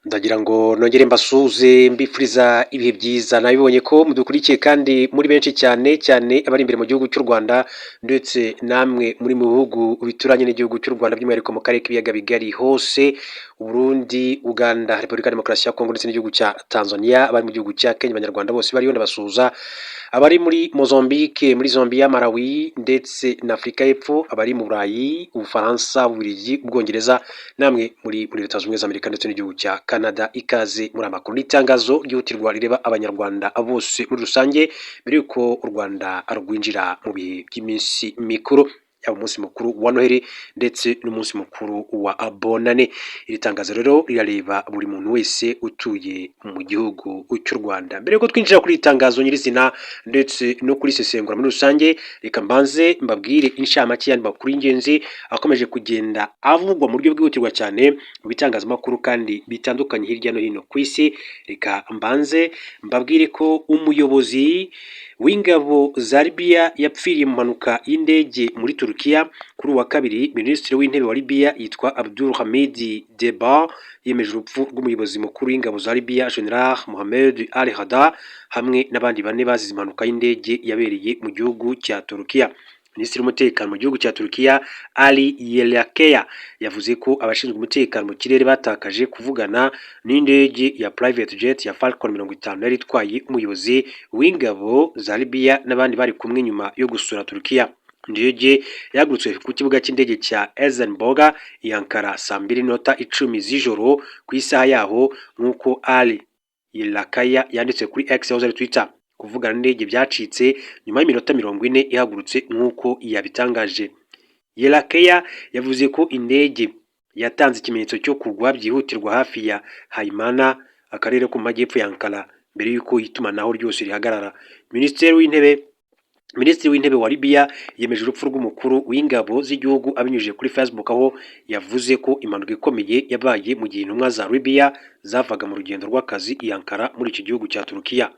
Ndagira ngo nongere mbasuhuze mbifuriza ibihe byiza, nabibonye ko mudukurikiye kandi muri benshi cyane cyane abari imbere mu gihugu cy'u Rwanda ndetse namwe muri mu bihugu bituranye n'igihugu cy'u Rwanda by'umwihariko mu karere k'ibiyaga bigari hose, Burundi, Uganda, Repubulika ya Demokarasi ya Kongo ndetse n'igihugu cya Tanzania, abari mu gihugu cya Kenya, Abanyarwanda bose bariyo ndabasuhuza, abari muri Mozambique, muri Zambia, Malawi ndetse na Afurika y'Epfo, abari mu Burayi, Ubufaransa, Ububiligi, Ubwongereza, namwe muri Leta Zunze Ubumwe za Amerika ndetse n'igihugu cya Canada, ikaze muri amakuru n'itangazo ryihutirwa rireba Abanyarwanda bose muri rusange mbere y'uko u Rwanda rwinjira mu bihe by'iminsi mikuru, yaba umunsi mukuru wa Noheli ndetse n'umunsi mukuru wa Bonane. Iri tangazo rero rirareba buri muntu wese utuye mu gihugu cy'u Rwanda. Mbere y'uko twinjira kuri iri tangazo nyirizina ndetse no kuri sesengura muri rusange, reka mbanze mbabwire inshamake y'andi makuru y'ingenzi akomeje kugenda avugwa mu buryo bwihutirwa cyane mu bitangazamakuru kandi bitandukanye hirya no hino ku isi. Reka mbanze mbabwire ko umuyobozi w'ingabo za Libya yapfiriye mu mpanuka y'indege muri Turukiya kuri uwa kabiri. Minisitiri w'intebe wa Libya yitwa Abdul Hamid Deba yemeje urupfu rw'umuyobozi mukuru w'ingabo za Libya General Mohamed Al Hada hamwe n'abandi bane bazize impanuka y'indege yabereye mu gihugu cya Turukiya. Minisitiri w'umutekano mu gihugu cya Turukiya Ali Yelakeya yavuze ko abashinzwe umutekano mu kirere batakaje kuvugana n'indege ya private jet ya Falcon 50 yari itwaye umuyobozi w'ingabo za Libya n'abandi bari kumwe nyuma yo gusura Turukiya. Indege yahagurutse ku kibuga cy'indege cya Esenboga i Ankara saa 2:10 z'ijoro ku isaha yaho, nk'uko Ali Yelakeya yanditse kuri X yahoze ari Twitter. Kuvugana n'indege byacitse nyuma y'iminota 40 ihagurutse nk'uko yabitangaje. Yelakeya yavuze ko indege yatanze ikimenyetso cyo kugwa byihutirwa hafi ya Haimana, akarere ko mu majyepfo ya Ankara, mbere y'uko itumanaho ryose rihagarara. Minisitiri w'intebe wa Libya yemeje urupfu rw'umukuru w'ingabo z'igihugu abinyujije kuri Facebook, aho yavuze ko impanuka ikomeye yabaye mu gihe intumwa za Libya zavaga mu rugendo rw'akazi i Ankara muri iki gihugu cya Turukiya.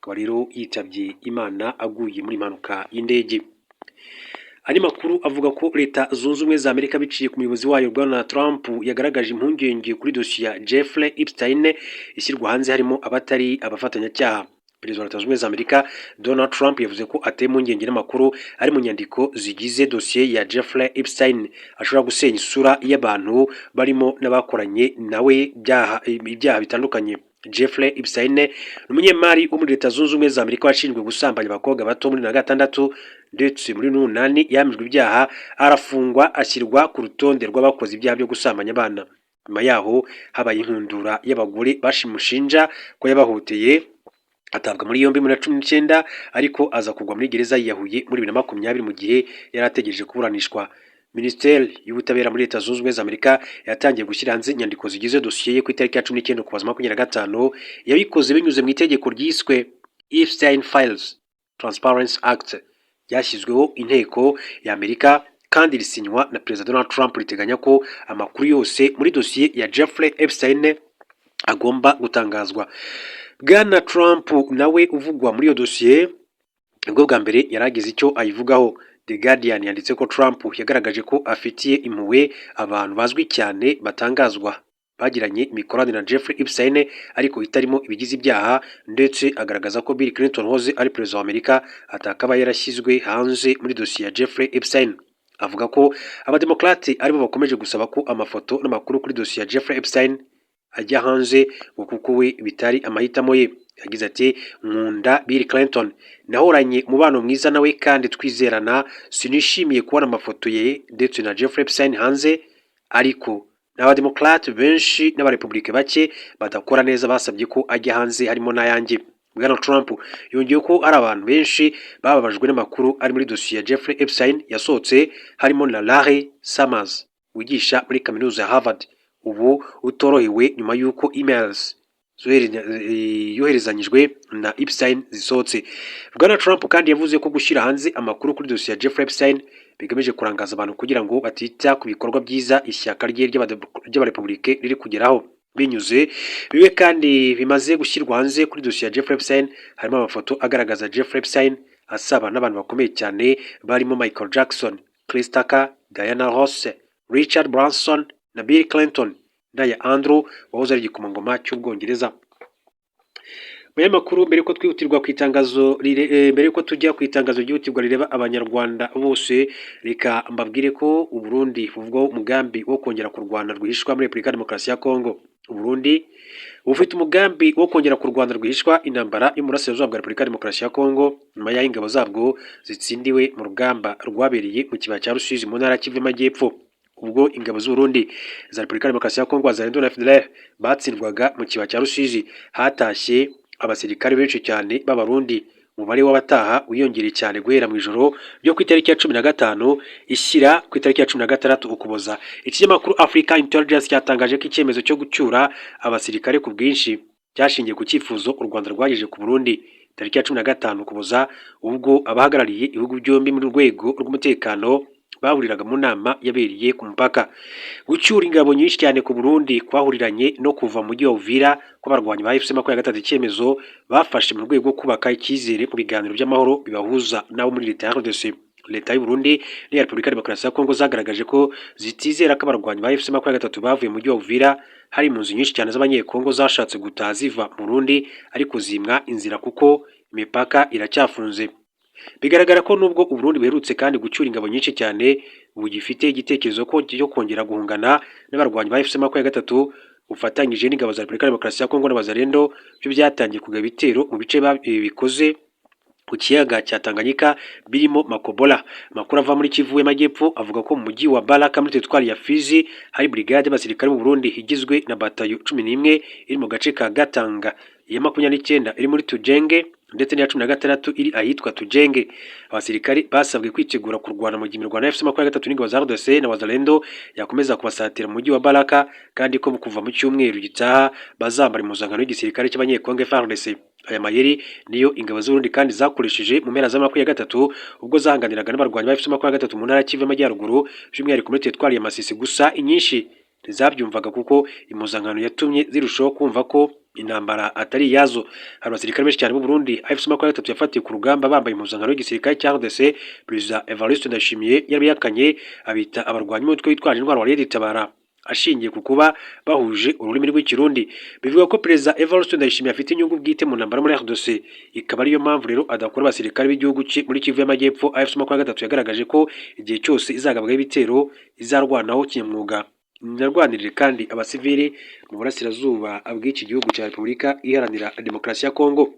Akaba rero yitabye Imana aguye muri impanuka y'indege. Andi makuru avuga ko Leta Zunze Ubumwe za Amerika biciye ku muyobozi wayo Donald Trump yagaragaje impungenge kuri dosiye ya Jeffrey Epstein ishyirwa hanze harimo abatari abafatanyacyaha. Perezida wa Leta Zunze Ubumwe za Amerika Donald Trump yavuze ko ateye impungenge n'amakuru ari mu nyandiko zigize dosiye ya Jeffrey Epstein ashobora gusenya isura y'abantu barimo n'abakoranye nawe ibyaha bitandukanye. Jeffrey Epstein ni umunyemari wo muri Leta Zunze Ubumwe za Amerika washinjwe gusambanya abakobwa bato muri 2006 ndetse muri 2008 yamijwe ibyaha arafungwa ashyirwa ku rutonde rw'abakoze ibyaha byo gusambanya abana. Nyuma yaho habaye inkundura y'abagore bashimushinja ko yabahoteye, atabwa muri yombi muri 2019 ariko aza kugwa muri gereza yiyahuye muri 2020 mu gihe yari ategereje kuburanishwa. Minisiteri y'ubutabera muri Leta Zunze Ubumwe za Amerika yatangiye gushyira hanze inyandiko zigize dosiye ye ku itariki ya 19 Ukuboza 2025, yabikoze binyuze mu itegeko ryiswe Epstein Files Transparency Act ryashyizweho inteko ya Amerika kandi risinywa na Perezida Donald Trump, riteganya ko amakuru yose muri dosiye ya Jeffrey Epstein agomba gutangazwa. Bwana Trump nawe uvugwa muri iyo dosiye ubwo bwa mbere yaragize icyo ayivugaho. The Guardian yanditse ko Trump yagaragaje ko afitiye impuhwe abantu bazwi cyane batangazwa bagiranye imikoranire na Jeffrey Epstein ariko itarimo ibigize ibyaha, ndetse agaragaza ko Bill Clinton wahoze ari perezida wa Amerika atakaba yarashyizwe hanze muri dosiye ya Jeffrey Epstein. Avuga ko abademokrate aribo bakomeje gusaba ko amafoto n'amakuru kuri dosiye ya Jeffrey Epstein ajya hanze ngo kuko we bitari amahitamo ye. Yagize ati, nkunda Bill Clinton, nahoranye umubano mwiza nawe kandi twizerana, sinishimiye kubona amafoto ye ndetse na Jeffrey Epstein hanze, ariko n'abademokrate benshi n'abarepublike bake badakora neza basabye ko ajya hanze harimo n'ayanjye. Bwana Trump yongeye ko hari abantu benshi bababajwe n'amakuru ari muri dosiye ya Jeffrey Epstein yasohotse, harimo na Larry Summers wigisha muri kaminuza ya Harvard, ubu utorohewe nyuma y'uko emails yoherezanyijwe na Epstein zisohotse. Bwana Trump kandi yavuze ko gushyira hanze amakuru kuri dosiye ya Jeffrey Epstein bigamije kurangaza abantu kugira ngo batita ku bikorwa byiza ishyaka rye ry'abarepublike riri kugeraho. Binyuze biwe kandi bimaze gushyirwa hanze kuri dosiye ya Jeffrey Epstein harimo amafoto agaragaza Jeffrey Epstein asaba n'abantu bakomeye cyane barimo Michael Jackson, Chris Tucker, Diana Ross, Richard Branson na Bill Clinton. n'aya Andrew wahoze ari igikomangoma cy'Ubwongereza. Abanyamakuru mbere ko twihutirwa ku itangazo mbere ko tujya ku itangazo ryihutirwa rireba abanyarwanda bose, reka mbabwire ko Uburundi buvugwaho umugambi wo kongera kurwana rwihishwa muri Repubulika ya Demokarasi ya Kongo. Uburundi bufite umugambi wo kongera kurwana rwihishwa intambara y'umurasirazuba bwa Repubulika ya Demokarasi ya Kongo nyuma y'aho ingabo zabwo zitsindiwe mu rugamba rwabereye mu kibaya cya Rusizi mu ntara ya Kivu y'Amajyepfo, ubwo ingabo z'Uburundi za Repubulika ya Demokarasi ya Kongo Wazalendo na FDLR batsindwaga mu kibaya cya Rusizi. Hatashye abasirikare benshi cyane b'Abarundi, umubare w'abataha wiyongereye cyane guhera mu ijoro ryo ku itariki ya 15 ishyira ku itariki ya 16 Ukuboza. Ikinyamakuru Africa Intelligence cyatangaje ko icyemezo cyo gucyura abasirikare ku bwinshi cyashingiye ku cyifuzo u Rwanda rwagejeje ku Burundi tariki ya 15 Ukuboza, ubwo abahagarariye ibihugu byombi muri rwego rw'umutekano bahuriraga mu nama yabereye ku mupaka. Gucyura ingabo nyinshi cyane ku Burundi kwahuriranye no kuva mu mujyi wa Uvira kw'abarwanyi ba FC23, icyemezo bafashe mu rwego rwo kubaka icyizere mu biganiro by'amahoro bibahuza nabo muri leta ya RDC. Leta y'u Burundi n'iya Repubulika ya Demokarasi ya Kongo zagaragaje ko zitizera ko abarwanyi ba FC23 bavuye mu mujyi wa Uvira. Hari impunzi nyinshi cyane z'abanyekongo zashatse gutaha ziva mu Burundi ariko zimwa inzira kuko imipaka iracyafunze. Bigaragara ko nubwo Uburundi buherutse kandi gucyura ingabo nyinshi cyane, bugifite igitekerezo ko cyo kongera guhungana n'abarwanyi ba FC23 ufatanyije n'ingabo za Repubulika ya Demokarasi ya Kongo n'Abazalendo byo byatangiye kugaba ibitero mu bice bikoze ku kiyaga cya Tanganyika birimo Makobola. Makuru ava muri Kivu y'Amajyepfo avuga ko mu mujyi wa Baraka muri teritwari ya Fizi hari brigade y'abasirikare b'u Burundi igizwe na batayo 11 iri mu gace ka Gatanga, iya 29 iri muri Tujenge ndetse n'iya 16 iri ahitwa Tujenge. Abasirikari basabwe kwitegura kurwana mu gihe imirwano ya FC23 n'ingabo za RDC na Wazalendo yakomeza kubasatira mu mujyi wa Baraka, kandi ko kuva mu cyumweru gitaha bazambara impuzankano y'igisirikare cy'abanyekongo FARDC. Aya mayeri niyo ingabo z'Uburundi kandi zakoresheje mu mpera z'23 ubwo zahanganiraga n'abarwanyi ba FC23 mu ntara ya Kivu y'Amajyaruguru, by'umwihariko muri teritwari ya Masisi. Gusa inyinshi ntizabyumvaga kuko impuzankano yatumye zirushaho kumva ko intambara atari yazo. Hari abasirikare benshi cyane b'u Burundi FC23 yafatiye ku rugamba bambaye impuzankano y'igisirikare cya RDC. Perezida Evariste Ndayishimiye yari yakanye abita abarwanyi umutwe witwaje intwaro wa Tabara ashingiye ku kuba bahuje ururimi rw'ikirundi. Bivuga ko Perezida Evariste Ndayishimiye afite inyungu bwite mu ntambara muri RDC, ikaba ariyo mpamvu rero adakora abasirikare b'igihugu cye muri Kivu y'Amajyepfo. FC23 yagaragaje ko igihe cyose izagabwaho ibitero izarwanaho kinyamwuga, narwanirire kandi abasivili mu burasirazuba bw'iki gihugu cya Repubulika Iharanira Demokarasi ya Kongo.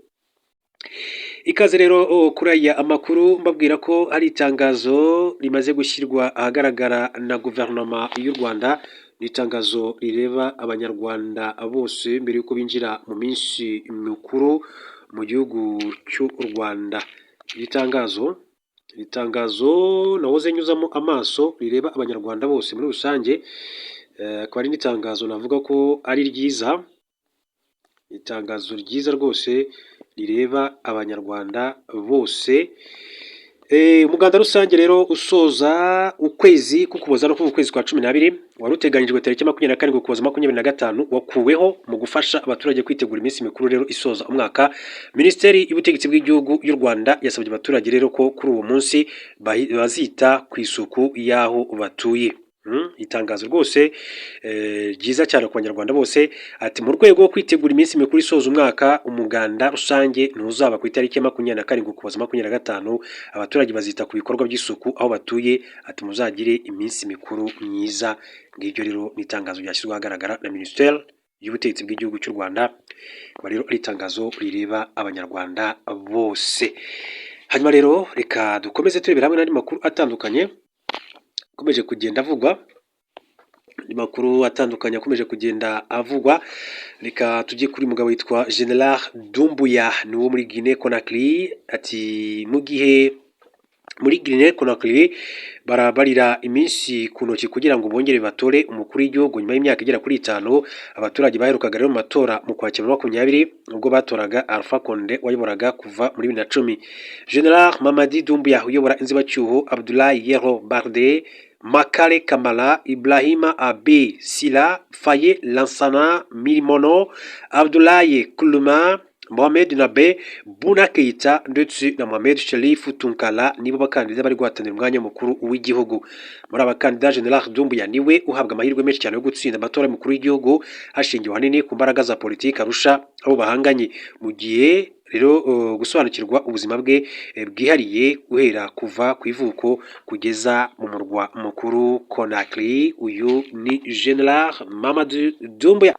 Ikaze rero kuri aya amakuru mbabwira ko hari itangazo rimaze gushyirwa ahagaragara na guverinoma y'u Rwanda. Ni itangazo rireba abanyarwanda bose mbere yuko binjira mu minsi mikuru mu gihugu cy'u Rwanda. Iri tangazo nahoze nyuzamo amaso rireba abanyarwanda bose muri rusange, akaba ari n'itangazo navuga ko ari ryiza, itangazo ryiza rwose rireba abanyarwanda bose. Umuganda rusange rero usoza ukwezi k'Ukuboza no kwezi kwa 12 wari uteganyijwe tariki 24 Ukuboza 2025 wakuweho mu gufasha abaturage kwitegura iminsi mikuru rero isoza umwaka. Minisiteri y'Ubutegetsi bw'Igihugu y'u Rwanda yasabye abaturage rero ko kuri uwo munsi bazita ku isuku y'aho batuye. Itangazo rwose ryiza cyane ku banyarwanda bose. Ati mu rwego rwo kwitegura iminsi mikuru isoza umwaka, umuganda rusange ntuzaba ku itariki ya 24 Ukuboza 2025. Abaturage bazita ku bikorwa by'isuku aho batuye. Ati muzagire iminsi mikuru myiza. Ngiryo rero ni itangazo ryashyizwe ahagaragara na Minisiteri y'Ubutegetsi bw'Igihugu cy'u Rwanda. Rero ari itangazo rireba abanyarwanda bose. Hanyuma rero reka dukomeze turebera hamwe n'andi makuru atandukanye akomeje kugenda avugwa. Ni makuru atandukanye akomeje kugenda avugwa. Reka tujye kuri mugabo witwa General Doumbouya ni wo muri Guinée Conakry. Ati mu gihe muri Guinée Conakry barabarira iminsi ku ntoki kugira ngo bongere batore umukuru w'igihugu nyuma y'imyaka igera kuri 5. Abaturage baherukaga rero mu matora mu Kwakira 20 ubwo batoraga Alpha Condé wayoboraga kuva muri 2010. General Mamadi Doumbouya uyobora inzibacyuho Abdoulaye Yero Bardé, Makale Kamala, Ibrahima Abe Sila, Faye Lansana Milimono, Abdoulaye Kuluma, Mohamed Nabe, Buna Keita ndetse na Mohamed Sharif Tunkara nibo bakandida bari guhatanira umwanya mukuru w'igihugu. Muri abakandida General Doumbouya niwe uhabwa amahirwe menshi cyane yo gutsinda amatora y'umukuru w'igihugu hashingiwe hanini ku mbaraga za politiki arusha abo bahanganye, mu gihe rero gusobanukirwa ubuzima bwe bwihariye guhera kuva ku ivuko kugeza mu murwa mukuru Conakry. Uyu ni General Mamadou Doumbouya.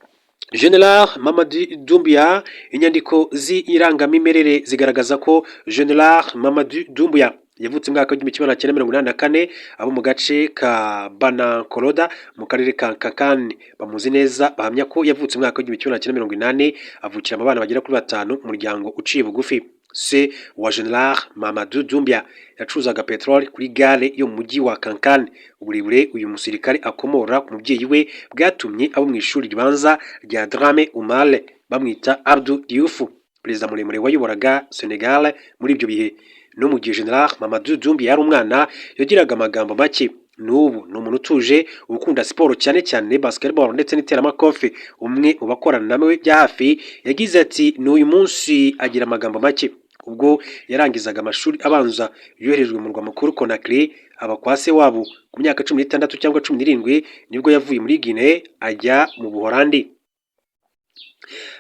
General Mamadou Doumbouya, inyandiko z'irangamimerere zigaragaza ko General Mamadou Doumbouya yavutse mu mwaka w'1984 abo mu gace ka Banankoroda mu karere ka Kankani. Bamuzi neza bahamya ko yavutse mu mwaka w'1980 avukira mu bana bagera kuri 5 mu muryango uciye bugufi. Se wa General Mamadou Doumbouya yacuzaga petroli kuri gare yo mu mujyi wa Kankani. Uburebure uyu musirikare akomora ku mubyeyi we bwatumye abo mu ishuri ribanza rya Dramé Oumale bamwita Abdou Diouf, perezida muremure wayoboraga Senegal muri ibyo bihe. No mu gihe General Mamadou Doumbouya yari umwana yagiraga amagambo make. N'ubu ni umuntu utuje ukunda siporo cyane cyane basketball ndetse n'iteramakofe. Umwe mu bakorana nawe bya hafi yagize ati n'uyu munsi agira amagambo make. Ubwo yarangizaga amashuri abanza yoherejwe mu murwa mukuru Conakry aba kwa se wabo ku myaka 16 cyangwa 17 nibwo yavuye muri Guinée ajya mu Buholandi.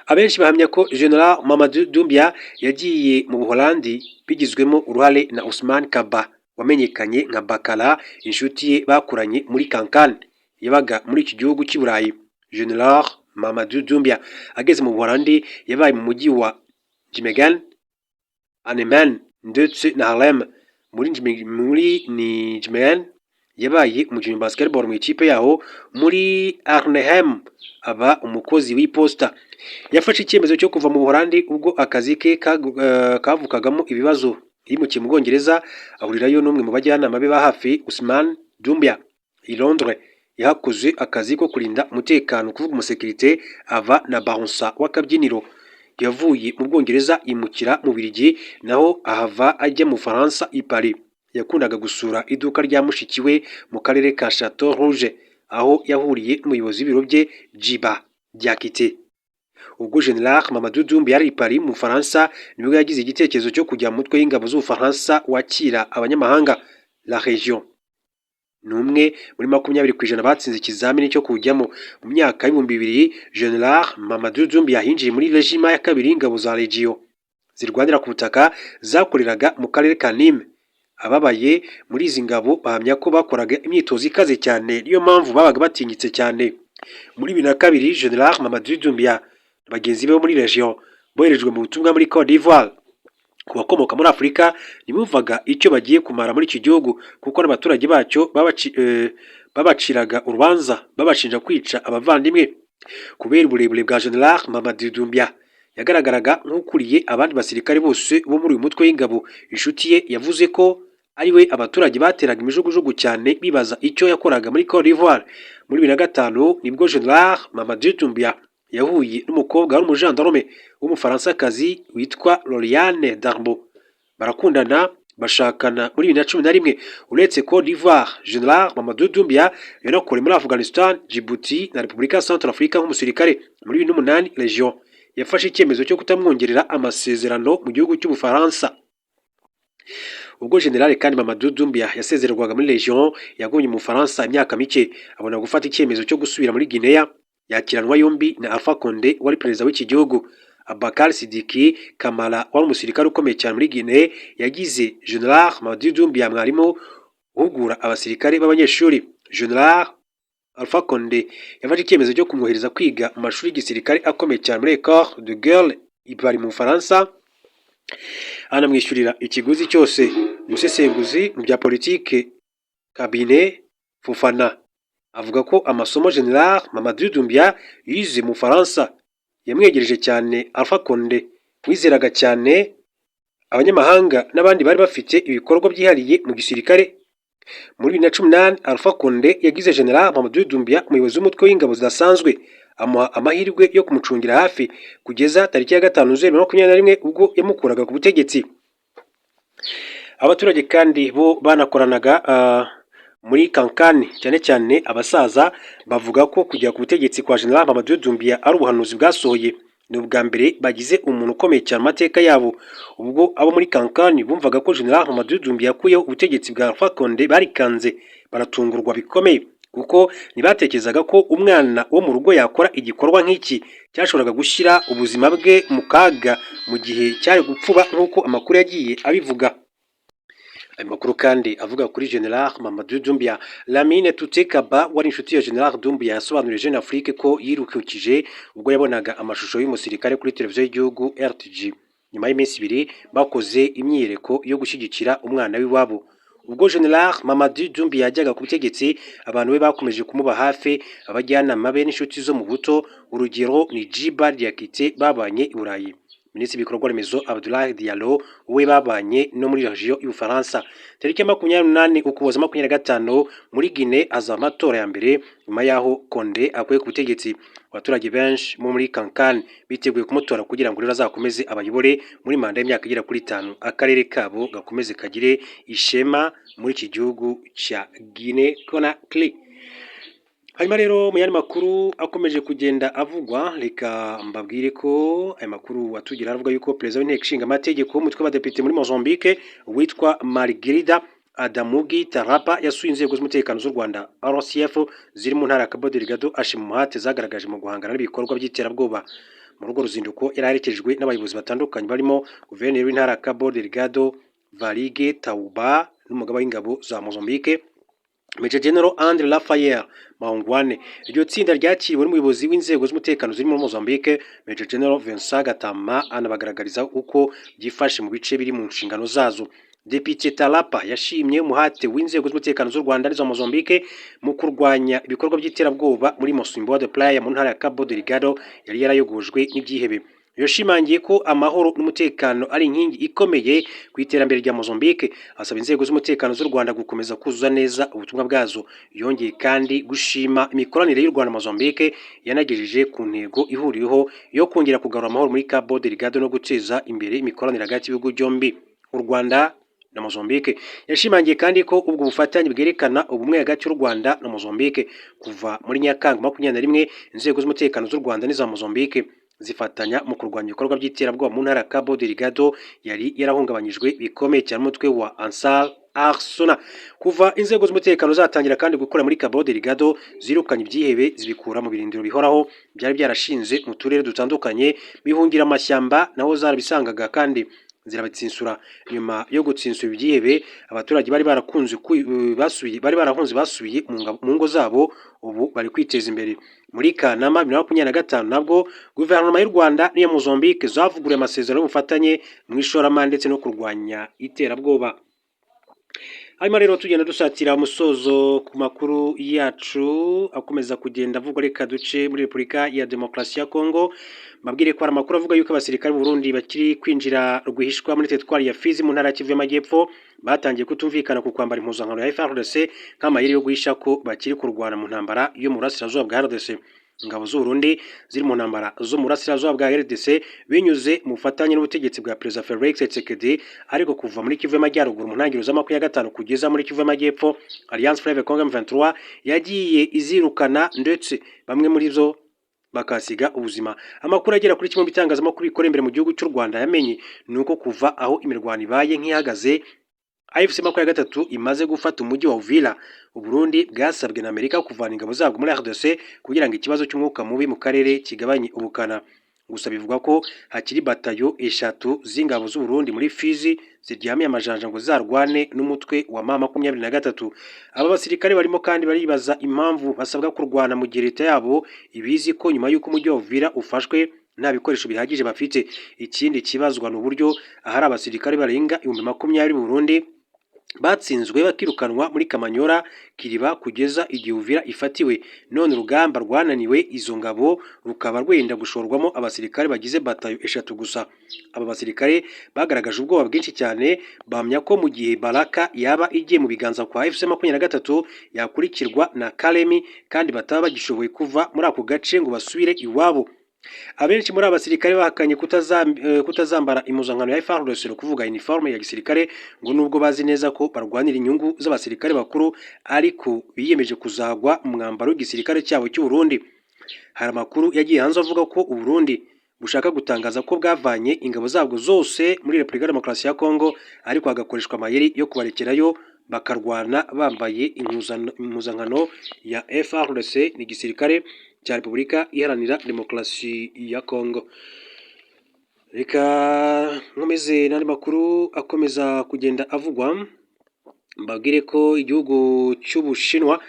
Abenshi bahamya ko General Mamadou Doumbouya yagiye mu Buholandi bigizwemo uruhare na Ousmane Kaba wamenyekanye nka Bakala, inshuti ye bakuranye muri Kankani yabaga muri iki gihugu cy'i Burayi. General Mamadou Doumbouya ageze mu Buholandi yabaye mu mujyi wa Nijmegen, Annemasse ndetse na Harlem. Muri Nijmegen yabaye umukinnyi basketball mu ikipe yaho. Muri Arnhem aba umukozi w'iposta. Yafashe icyemezo cyo kuva mu Buholandi ubwo akazi ke kavukagamo ibibazo. Yimukiye mu Bwongereza ahurirayo n'umwe mu bajyanama be ba hafi Ousmane Doumbouya i Londres. Yahakoze akazi ko kurinda umutekano kuvuga umusekirite, ava na bouncer w'akabyiniro. Yavuye mu Bwongereza imukira mu Bubiligi, naho ahava ajya mu Faransa i Paris. Yakundaga gusura iduka rya mushiki we mu karere ka Chateau Rouge, aho yahuriye n'umuyobozi w'ibiro bye Djiba Diakité. Ubwo General Mamadou Doumbouya yari i Paris mu Faransa nibwo yagize igitekerezo cyo kujya mu mutwe w'ingabo z'Ubufaransa wakira abanyamahanga, La Région. Numwe muri 20% batsinze ikizamini cyo kujyamo. Mu myaka y'2000 General Mamadou Doumbouya yahinjiye muri regiment ya kabiri y'ingabo za Région zirwanira ku butaka zakoreraga mu karere ka Nîmes. Ababaye muri izi ngabo bahamya ko bakoraga imyitozo ikaze cyane, niyo mpamvu babaga batinyitse cyane. Muri 2002 General Mamadou Doumbouya bagenzi be muri Région boherejwe mu butumwa muri Côte d'Ivoire. Ku bakomoka muri Afurika ntibumvaga icyo bagiye kumara muri iki gihugu kuko n'abaturage bacyo babaciraga urubanza babashinja kwica abavandimwe. Kubera uburebure bwa General Mamadou Doumbouya yagaragaraga nk'ukuriye abandi basirikare bose bo muri uyu mutwe w'ingabo. Inshuti ye yavuze ko ari we abaturage bateraga imijugujugu cyane bibaza icyo yakoraga muri Côte d'Ivoire. Muri 2005 nibwo General Mamadou Doumbouya yahuye n'umukobwa wari umujandarume w'umufaransa-kazi witwa Lauriane Darbo. Barakundana bashakana muri 2011. Uretse Côte d'Ivoire, General Mamadou Doumbouya yanakoreye muri Afghanistan, Djibouti na Repubulika Centrafrica nk'umusirikare. Muri 2008 Région yafashe icyemezo cyo kutamwongerera amasezerano mu gihugu cy'Ubufaransa. Ubwo General kandi Mamadou Doumbouya yasezererwaga muri Région yagumye mu Faransa imyaka mike, abona gufata icyemezo cyo gusubira muri Guinea. Yakiranwa yombi na Alpha Condé wari perezida w'iki gihugu. Abakar Sidiki Kamara wari umusirikare ukomeye cyane muri Guinea yagize General Mamadou Doumbouya mwarimu uhugura abasirikare b'abanyeshuri. General Alpha Condé yafashe icyemezo cyo kumwohereza kwiga mu mashuri y'igisirikare akomeye cyane muri École de Guerre i Paris mu Faransa, anamwishyurira ikiguzi cyose. Umusesenguzi mu bya politike Cabinet Fofana avuga ko amasomo General Mamadou Doumbouya yize mu Faransa yamwegereje cyane Alpha Condé wizeraga cyane abanyamahanga n'abandi bari bafite ibikorwa byihariye mu gisirikare. Muri 2018 Alpha Condé yagize General Mamadou Doumbouya umuyobozi w'umutwe w'ingabo zidasanzwe, amuha amahirwe yo kumucungira hafi kugeza tariki ya 5 Nzeri 2021 ubwo yamukuraga ku butegetsi. Abaturage kandi bo banakoranaga muri Kankani cyane cyane abasaza bavuga ko kujya ku butegetsi kwa General Mamadou Doumbouya ari ubuhanuzi bwasohoye. ni ubwa mbere bagize umuntu ukomeye cyane mu mateka yabo, ubwo abo muri Kankani bumvaga ko General Mamadou Doumbia yakuyeho ubutegetsi bwa Alpha Condé barikanze baratungurwa bikomeye, kuko ntibatekerezaga ko umwana wo mu rugo yakora igikorwa nk'iki cyashoboraga gushyira ubuzima bwe mu kaga mu gihe cyari gupfuba nk'uko amakuru yagiye abivuga. Ayo makuru kandi avuga kuri General Mamadou Doumbia, Lamine Toute Kaba wari inshuti ya General Doumbia yasobanuriye Jeune Afrique ko yirukukije ubwo yabonaga amashusho y'umusirikare kuri televiziyo y'igihugu RTG nyuma y'iminsi 2 bakoze imyiyereko yo gushyigikira umwana w'iwabo. Ubwo General Mamadou Doumbia yajyaga ku butegetsi, abantu be bakomeje kumuba hafi, abajyanama be n'inshuti zo mu buto, urugero ni Djiba Diakité babanye i Burayi. Minisitiri w'ibikorwa remezo Abdoulaye Diallo we babanye no muri region y'Ubufaransa. Tariki ya 28 Ukuboza 2025 muri Guinée aza amatora ya mbere nyuma yaho Condé akuye ku butegetsi. Abaturage benshi muri Kankani biteguye kumutora kugira ngo rero azakomeze abayobore muri manda y'imyaka igera kuri 5, akarere kabo gakomeze kagire ishema muri iki gihugu cya Guinée Conakry. Hanyuma rero mu yandi makuru akomeje kugenda avugwa, reka mbabwire ko aya makuru atugira aravuga yuko perezida w'inteko ishinga amategeko umutwe w'abadepite muri Mozambique witwa Margarida Adamugi Tarapa yasuye inzego z'umutekano z'u Rwanda RCF ziri mu ntara ya Cabo Delgado ashima umuhate zagaragaje mu guhangana n'ibikorwa by'iterabwoba. Mu rugo ruzinduko yaraherekejwe n'abayobozi batandukanye barimo guverineri w'intara ya Cabo Delgado Valige Tauba n'umugaba w'ingabo za Mozambique Major General Andre Raphael Maungwane. Iryo tsinda ryakiriwe n'umuyobozi w'inzego z'umutekano ziri muri Mozambique Major General Vincent Gatama anabagaragariza uko byifashe mu bice biri mu nshingano zazo. Depite Tarapa yashimye umuhate w'inzego z'umutekano z'u Rwanda n'iza Mozambique mu kurwanya ibikorwa by'iterabwoba muri Mocimboa de Praia mu ntara ya Cabo Delgado yari yarayogojwe n'ibyihebe. Yashimangiye ko amahoro n'umutekano ari inkingi ikomeye ku iterambere rya Mozambique, asaba inzego z'umutekano z'u Rwanda gukomeza kuzuza neza ubutumwa bwazo. Yongeye kandi gushima imikoranire y'u Rwanda na Mozambique yanagejeje ku ntego ihuriyeho yo kongera kugarura amahoro muri Cabo Delgado no guteza imbere imikoranire hagati y'ibihugu byombi, u Rwanda na Mozambique. Yashimangiye kandi ko ubwo bufatanye bwerekana ubumwe hagati y'u Rwanda na Mozambique. Kuva muri Nyakanga 21 inzego z'umutekano z'u Rwanda n'iza Mozambique zifatanya mu kurwanya ibikorwa by'iterabwoba mu ntara ya Cabo Delgado yari yarahungabanyijwe bikomeye cyane umutwe wa Ansar Arsona. Kuva inzego z'umutekano zatangira kandi gukora muri Cabo Delgado, zirukanye ibyihebe zibikura mu birindiro bihoraho byari byarashinze mu turere dutandukanye, bihungira amashyamba naho zarabisangaga kandi zirabatsinsura. Nyuma yo gutsinsura ibyihebe, abaturage bari barahunze basubiye mu ngo zabo, ubu bari kwiteza imbere. Muri Kanama 2025 nabwo guverinoma y'u Rwanda n'iya Mozambique zavuguriye amasezerano y'ubufatanye mu ishoramari ndetse no kurwanya iterabwoba. Hanyuma rero tugenda dusatira umusozo ku makuru yacu akomeza kugenda avugwa, reka duce muri Repubulika ya Demokarasi ya Kongo. Mabwire ko hari amakuru avuga yuko abasirikare b'u Burundi bakiri kwinjira rwihishwa muri teritwari ya Fizi mu ntara ya Kivu y'Amajyepfo batangiye kutumvikana ku kwambara impuzankano ya FARDC nk'amayeri yo guhisha ko bakiri kurwana mu ntambara yo mu burasirazuba bwa RDC. Ingabo z'u Burundi ziri mu ntambara zo mu burasirazuba bwa RDC binyuze mu bufatanye n'ubutegetsi bwa Perezida Felix Tshisekedi, ariko kuva muri Kivu y'Amajyaruguru mu ntangiriro za 2025 kugeza muri Kivu y'Amajyepfo, Alliance Fleuve Congo M23 yagiye izirukana ndetse bamwe muri zo bakasiga ubuzima. Amakuru agera kuri kimwe mu bitangazamakuru bikora imbere mu gihugu cy'u Rwanda yamenye nuko kuva aho imirwano ibaye nk'ihagaze, AFC 23 imaze gufata umujyi wa Uvira. U Burundi bwasabwe na Amerika kuvana ingabo zabwo muri RDC kugira ngo ikibazo cy'umwuka mubi mu karere kigabanye ubukana. Gusa bivuga ko hakiri batayo 3 z'ingabo z'u Burundi muri Fizi ziryamiye amajanja ngo zarwane n'umutwe wa M23. Aba basirikare barimo kandi baribaza impamvu basabwa kurwana mu gihe leta yabo ibizi ko nyuma y'uko umujyi wa Uvira ufashwe nta bikoresho bihagije bafite. Ikindi kibazwa n'uburyo ahari abasirikare barenga 20,000 mu Burundi batsinzwe bakirukanwa muri Kamanyora, Kiriba kugeza igihe Uvira ifatiwe. None urugamba rwananiwe izo ngabo rukaba rwenda gushorwamo abasirikare bagize batayo 3 gusa. Aba basirikare bagaragaje ubwoba bwinshi cyane, bamya ko mu gihe Baraka yaba igiye mu biganza kwa FC 23 yakurikirwa na Kalemi kandi bataba bagishoboye kuva muri ako gace ngo basubire iwabo. Abenshi muri abasirikare bahakanye kutazambara impuzankano ya FARDC, kuvuga uniforme ya gisirikare, ngo nubwo bazi neza ko barwanira inyungu z'abasirikare bakuru ariko biyemeje kuzagwa mu mwambaro w'igisirikare cyabo cy'u Burundi. Hari amakuru yagiye hanze avuga ko u Burundi bushaka gutangaza ko bwavanye ingabo zabwo zose muri Repubulika ya Demokarasi ya Kongo, ariko hagakoreshwa amayeri yo kubarekerayo bakarwana bambaye impuzankano ya FARDC, ni igisirikare cya Repubulika Iharanira Demokarasi ya Kongo. Reka nkomeze n'andi makuru akomeza kugenda avugwa, mbabwire ko igihugu cy'Ubushinwa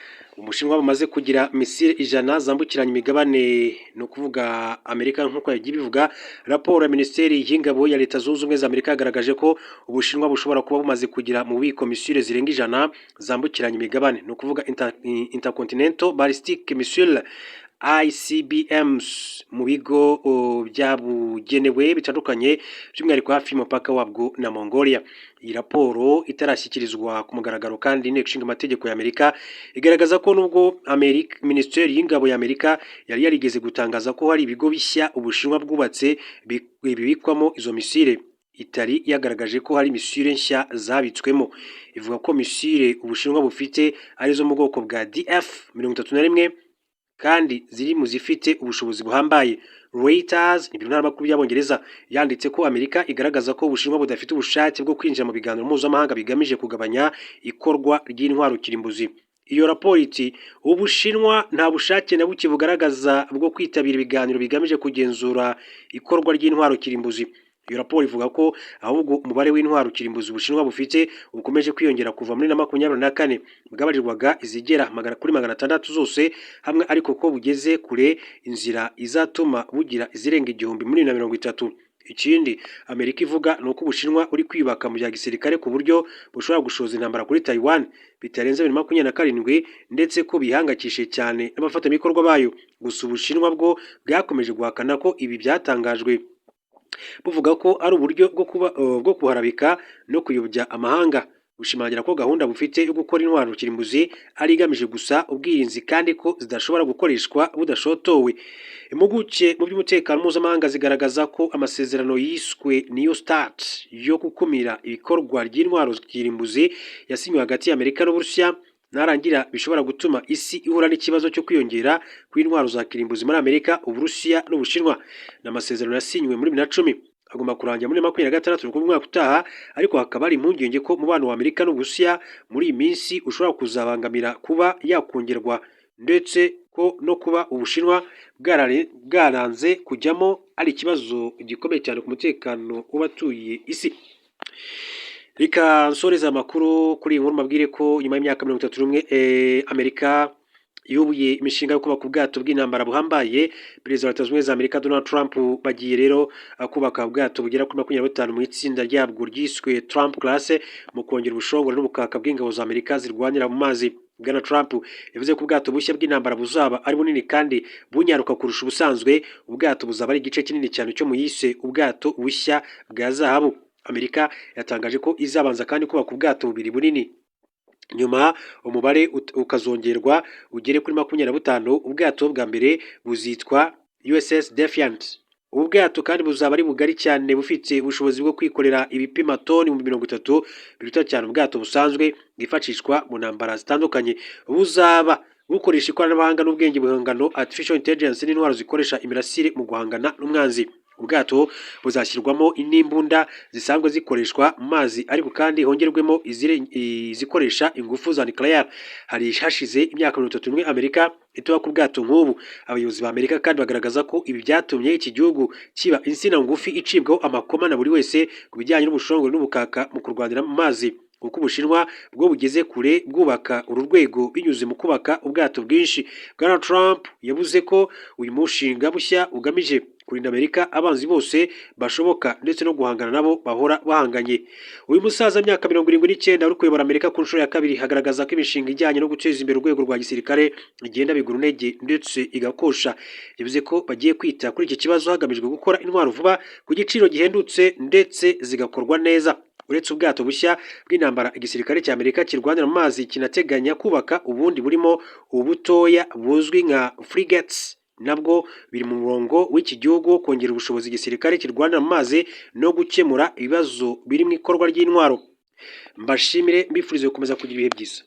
bamaze kugira misile 100 zambukiranya imigabane, no kuvuga Amerika nk'uko yagiye bivuga. Raporo ya Minisiteri y'Ingabo ya Leta Zunze Ubumwe za Amerika yagaragaje ko Ubushinwa bushobora kuba bumaze kugira mu bubiko misile zirenga 100 zambukiranya imigabane, no kuvuga Intercontinental Ballistic Missile ICBMs mu bigo byabugenewe bitandukanye, by'umwihariko hafi y'umupaka wabwo na Mongolia. Iyi raporo itarashyikirizwa ku mugaragaro kandi inteko ishinga amategeko ya Amerika igaragaza ko nubwo Minisiteri y'Ingabo ya Amerika yari yarigeze gutangaza ko hari ibigo bishya Ubushinwa bwubatse bibikwamo izo misile, itari yagaragaje ko hari misile nshya zabitswemo. Ivuga ko misile Ubushinwa bufite arizo mu bwoko bwa DF-31 kandi ziri mu zifite ubushobozi buhambaye. Reuters ibiro ntaramakuru y'Abongereza yanditse ko Amerika igaragaza ko Ubushinwa budafite ubushake bwo kwinjira mu biganiro mpuzamahanga bigamije kugabanya ikorwa ry'intwaro kirimbuzi. Iyo raporo iti Ubushinwa nta bushake na buke bugaragaza bwo kwitabira ibiganiro bigamije kugenzura ikorwa ry'intwaro kirimbuzi. Iyo raporo ivuga ko ahubwo umubare w'intwaro kirimbuzi Ubushinwa bufite ukomeje kwiyongera kuva muri 2024 bwabarirwaga izigera kuri 600 zose hamwe, ariko ko bugeze kure inzira izatuma bugira izirenga 1000 muri 2030. Ikindi Amerika ivuga ni uko Ubushinwa uri kwibaka mu bya gisirikare ku buryo bushobora gushoza intambara kuri Taiwan bitarenze 2027, ndetse ko bihangakishe cyane n'abafatanyabikorwa bayo. Gusa Ubushinwa bwo bwakomeje guhakana ko ibi byatangajwe, buvuga ko ari uburyo bwo kuharabika no kuyobya amahanga. Bushimangira ko gahunda bufite yo gukora intwaro kirimbuzi ari igamije gusa ubwirinzi kandi ko zidashobora gukoreshwa budashotowe. Impuguke mu by'umutekano mpuzamahanga zigaragaza ko amasezerano yiswe New START yo gukumira ibikorwa ry'intwaro kirimbuzi yasinywe hagati y'Amerika n'Uburusiya narangira bishobora gutuma isi ihura n'ikibazo cyo kwiyongera kw'intwaro za kirimbuzi muri Amerika, Uburusiya n'Ubushinwa. N'amasezerano yasinywe muri 2010 agomba kurangira muri 2026 mu mwaka utaha, ariko hakaba ari impungenge ko umubano wa Amerika n'Uburusiya muri iyi minsi ushobora kuzabangamira kuba yakongerwa, ndetse ko no kuba Ubushinwa bwaranze kujyamo ari ikibazo gikomeye cyane ku mutekano w'abatuye isi. Reka nsoreza amakuru kuri iyi nkuru mabwire ko nyuma y'imyaka 31 Amerika yubuye imishinga yo kubaka ubwato bw'intambara buhambaye. Perezida wa Leta Zunze Ubumwe za Amerika Donald Trump bagiye rero kubaka ubwato bugera kuri 25 mu itsinda ryabwo ryiswe Trump Class mu kongera ubushongore n'ubukaka bw'ingabo za Amerika zirwanira mu mazi. Bwana Trump yavuze ko ubwato bushya bw'intambara buzaba ari bunini kandi bunyaruka kurusha ubusanzwe. Ubwato buzaba ari igice kinini cyane cyo mu yise ubwato bushya bwa zahabu. Amerika yatangaje ko izabanza kandi kubaka ubwato bubiri bunini, nyuma umubare ukazongerwa ugere kuri 25. Ubwato bwa mbere buzitwa USS Defiant. Ubu bwato kandi buzaba ari bugari cyane, bufite ubushobozi bwo kwikorera ibipima toni 30 biruta cyane ubwato busanzwe bwifashishwa mu ntambara zitandukanye. Buzaba bukoresha ikoranabuhanga n'ubwenge buhangano artificial intelligence n'intwaro zikoresha imirasire mu guhangana n'umwanzi. Ubwato buzashyirwamo n'imbunda zisanzwe zikoreshwa mu mazi, ariko kandi hongerwemo izikoresha ingufu za nuclear. Hari hashize imyaka 31 Amerika itoba ku bwato nk'ubu. Abayobozi ba Amerika kandi bagaragaza ko ibi byatumye iki gihugu kiba insina ngufi icibwaho amakoma na buri wese ku bijyanye n'ubushongore n'ubukaka mu kurwanira mu mazi, kuko Ubushinwa bwo bugeze kure bwubaka uru rwego binyuze mu kubaka ubwato bwinshi. Bwana Trump yavuze ko uyu mushinga bushya ugamije kurinda Amerika abanzi bose bashoboka, ndetse no guhangana nabo bahora bahanganye. Uyu musaza myaka 79 uri kuyobora Amerika ku nshuro ya kabiri hagaragaza ko imishinga ijyanye no guteza imbere urwego rwa gisirikare igenda bigura intege ndetse igakosha. Yavuze ko bagiye kwita kuri iki kibazo hagamijwe gukora intwaro vuba ku giciro gihendutse ndetse zigakorwa neza. Uretse ubwato bushya bw'intambara, igisirikare cya Amerika kirwanira mu mazi kinateganya kubaka ubundi burimo ubutoya buzwi nka frigates, nabwo biri mu murongo w'iki gihugu kongera ubushobozi igisirikare kirwanira mu mazi no gukemura ibibazo biri mu ikorwa ry'intwaro. Mbashimire, mbifurize gukomeza kugira ibihe byiza.